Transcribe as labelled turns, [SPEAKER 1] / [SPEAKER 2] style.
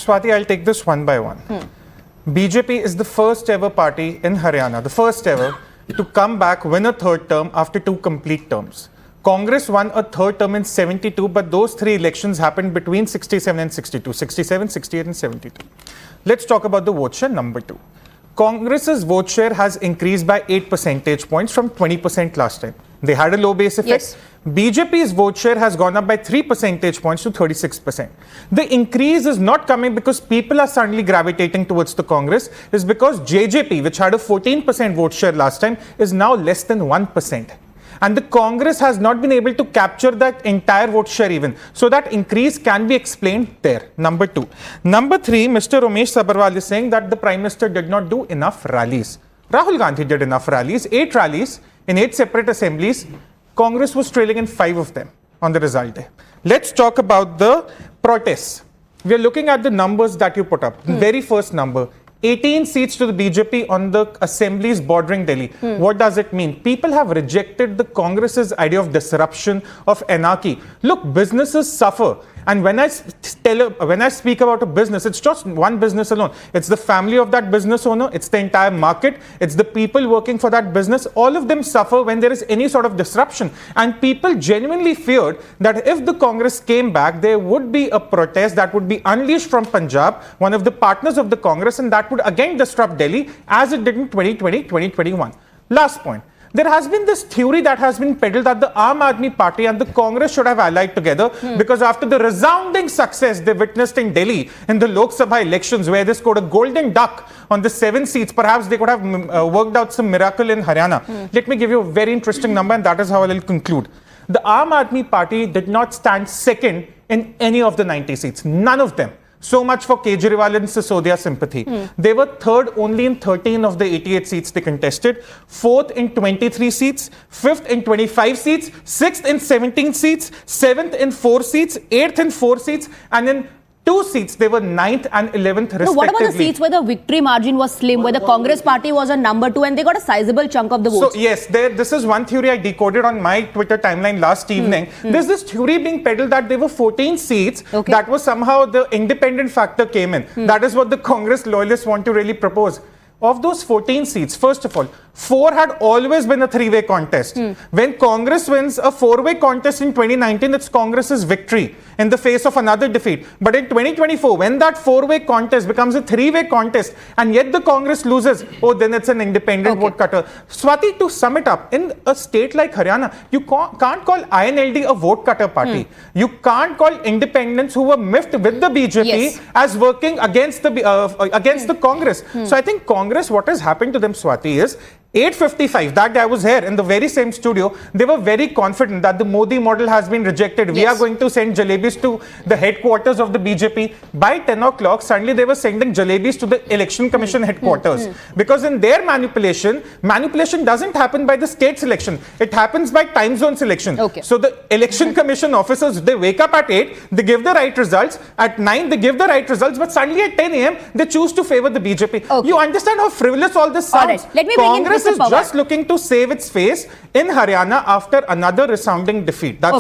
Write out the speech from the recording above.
[SPEAKER 1] Swati, I'll take this one by one. BJP is the first ever party in Haryana, the first ever to come back, win a third term after 2 complete terms. Congress won a third term in 72, but those 3 elections happened between 67 and 62, 67, 68 and 72. Let's talk about the vote share, number 2. Congress's vote share has increased by 8 percentage points from 20% last time. They had a low base effect.
[SPEAKER 2] Yes.
[SPEAKER 1] BJP's vote share has gone up by 3 percentage points to 36%. The increase is not coming because people are suddenly gravitating towards the Congress. It's because JJP, which had a 14% vote share last time, is now less than 1%. And the Congress has not been able to capture that entire vote share even. So that increase can be explained there. Number 2. Number 3, Mr. Umesh Sabharwal is saying that the Prime Minister did not do enough rallies. Rahul Gandhi did enough rallies, 8 rallies in 8 separate assemblies. Congress was trailing in 5 of them on the result day. Let's talk about the protests. We are looking at the numbers that you put up. The very first number, 18 seats to the BJP on the assemblies bordering Delhi. What does it mean? People have rejected the Congress's idea of disruption, of anarchy. Look, businesses suffer. And when I speak about a business, it's just one business alone. It's the family of that business owner. It's the entire market. It's the people working for that business. All of them suffer when there is any sort of disruption. And people genuinely feared that if the Congress came back, there would be a protest that would be unleashed from Punjab, one of the partners of the Congress, and that would again disrupt Delhi as it did in 2020, 2021. Last point. There has been this theory that has been peddled that the Aam Aadmi Party and the Congress should have allied together because after the resounding success they witnessed in Delhi in the Lok Sabha elections where they scored a golden duck on the 7 seats, perhaps they could have worked out some miracle in Haryana. Let me give you a very interesting number and that is how I will conclude. The Aam Aadmi Party did not stand second in any of the 90 seats, none of them. So much for Kejriwal and Sisodia sympathy. They were third only in 13 of the 88 seats they contested, 4th in 23 seats, 5th in 25 seats, 6th in 17 seats, 7th in 4 seats, 8th in 4 seats, and in 2 seats, they were 9th and 11th respectively.
[SPEAKER 2] No, what about the seats where the victory margin was slim, where the Congress party was on number 2 and they got a sizable chunk of the votes?
[SPEAKER 1] So yes, this is one theory I decoded on my Twitter timeline last evening. There's this theory being peddled that there were 14 seats that was somehow the independent factor came in. That is what the Congress loyalists want to really propose. Of those 14 seats, first of all, 4 had always been a 3-way contest. When Congress wins a 4-way contest in 2019, it's Congress's victory in the face of another defeat. But in 2024, when that 4-way contest becomes a 3-way contest and yet the Congress loses, oh, then it's an independent vote cutter. Swati, to sum it up, in a state like Haryana, you can't call INLD a vote cutter party. You can't call independents who were miffed with the BJP as working against the Congress. So I think Congress, what has happened to them, Swati, is 8:55, that day I was here in the very same studio, they were very confident that the Modi model has been rejected. We are going to send jalebis to the headquarters of the BJP. By 10 o'clock, suddenly they were sending jalebis to the Election Commission headquarters. Because in their manipulation doesn't happen by the state selection. It happens by time zone selection. So the Election Commission officers, they wake up at 8, they give the right results. At 9, they give the right results. But suddenly at 10 a.m., they choose to favor the BJP. You understand how frivolous all this sounds?
[SPEAKER 2] Right. Let me bring
[SPEAKER 1] Congress is just looking to save its face in Haryana after another resounding defeat. That's